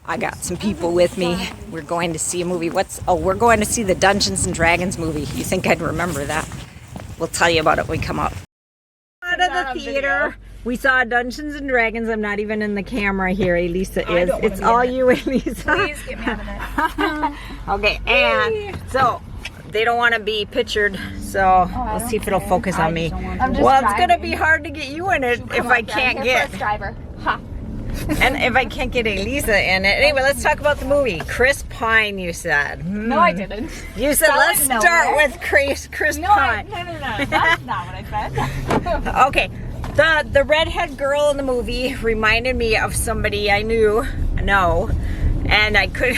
I got some people with me. We're going to see a movie. We're going to see the Dungeons and Dragons movie. You think I'd remember that? We'll tell you about it when we come up. Out of the theater, we saw Dungeons and Dragons. I'm not even in the camera here. Elisa is. It's all you, Elisa. Please get me out of it. Okay, and so they don't want to be pictured, so we'll see if it'll focus on me. Well, it's gonna be hard to get you in it if I can't get. Driver. Ha. And if I can't get Elisa in it. Anyway, let's talk about the movie. Chris Pine, you said. No, I didn't. You said let's start with Chris Pine. No. That's not what I said. Okay. The redhead girl in the movie reminded me of somebody I knew. No. And I could,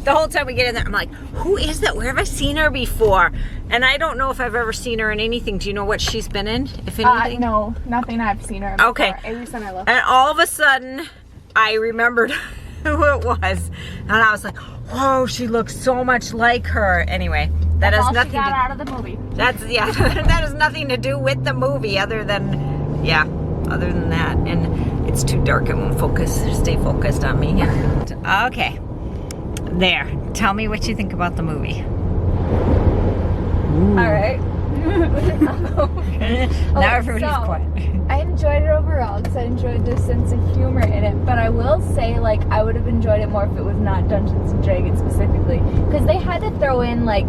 the whole time we get in there, I'm like, who is that? Where have I seen her before? And I don't know if I've ever seen her in anything. Do you know what she's been in, if anything? No, nothing I've seen her before. Okay. At least I love. And all of a sudden, I remembered who it was. And I was like, whoa, she looks so much like her. Anyway, that has nothing she got out of the movie. That's, yeah, that has nothing to do with the movie other than, yeah, other than that. And it's too dark, it won't stay focused on me. Okay, there. Tell me what you think about the movie. All right. Now everybody's quiet. I enjoyed it overall because I enjoyed the sense of humor in it, but I will say, like, I would have enjoyed it more if it was not Dungeons and Dragons specifically, because they had to throw in, like,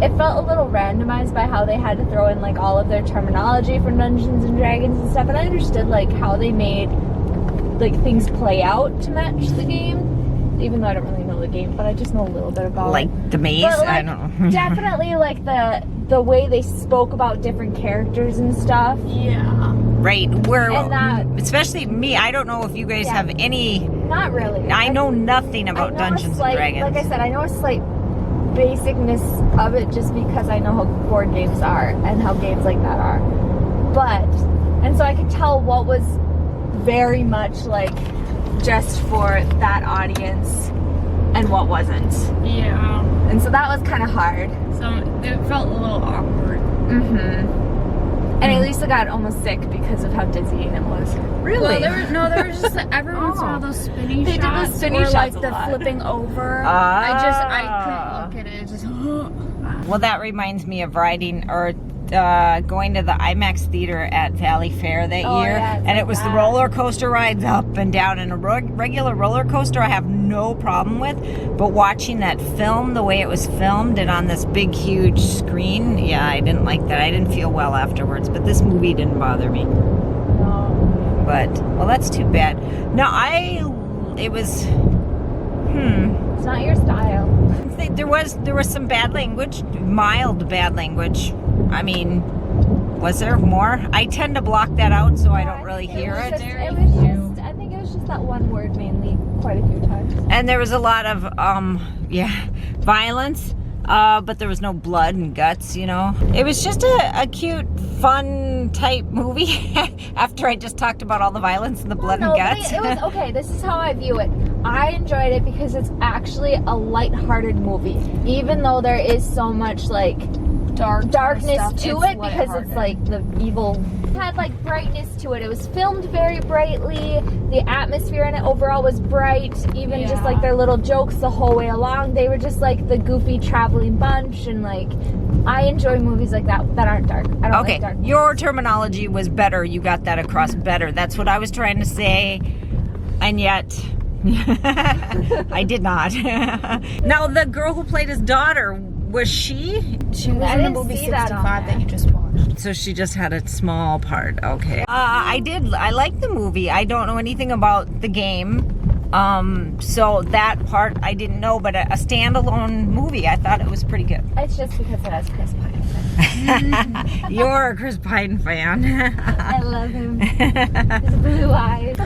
it felt a little randomized by how they had to throw in, like, all of their terminology for Dungeons and Dragons and stuff, and I understood, like, how they made, like, things play out to match the game, even though I don't really know the game, but I just know a little bit about like it. The maze? But, like, I don't know. Definitely, like, the way they spoke about different characters and stuff. Yeah. Right. And that, especially me, I don't know if you guys have any... Not really. I know nothing about Dungeons and Dragons. Like I said, I know a slight basicness of it just because I know how board games are and how games like that are. But, and so I could tell what was very much like just for that audience and what wasn't. Yeah. And so that was kind of hard. So it felt a little awkward. And Elisa got almost sick because of how dizzying it was. Really? Well, there was just every once in a while those spinny They shots. did those spinny or shots like a the lot. flipping over. I couldn't look at it. It just. Well, that reminds me of riding or going to the IMAX theater at Valley Fair that year, yeah, and it was the roller coaster rides up and down. And a regular roller coaster I have no problem with, but watching that film the way it was filmed and on this big huge screen, yeah, I didn't like that. I didn't feel well afterwards, but this movie didn't bother me. No. But, well, that's too bad. No, it was It's not your style. there was some bad language, mild bad language. I mean, was there more? I tend to block that out so I don't really hear it. I think it was just that one word mainly quite a few times. And there was a lot of, violence, but there was no blood and guts, you know. It was just a cute, fun type movie after I just talked about all the violence and the blood and guts. It was, okay, this is how I view it. I enjoyed it because it's actually a lighthearted movie, even though there is so much, like, darkness to it because it's like the evil. It had like brightness to it. It was filmed very brightly. The atmosphere in it overall was bright. Even just like their little jokes the whole way along, they were just like the goofy traveling bunch. And like, I enjoy movies like that aren't dark. I don't like dark movies. Your terminology was better. You got that across better. That's what I was trying to say, and yet I did not. Now, the girl who played his daughter, was she? She was in the movie 65 that you just watched. So she just had a small part. Okay. I liked the movie. I don't know anything about the game. So that part I didn't know, but a standalone movie, I thought it was pretty good. It's just because it has Chris Pine. You're a Chris Pine fan. I love him. His blue eyes.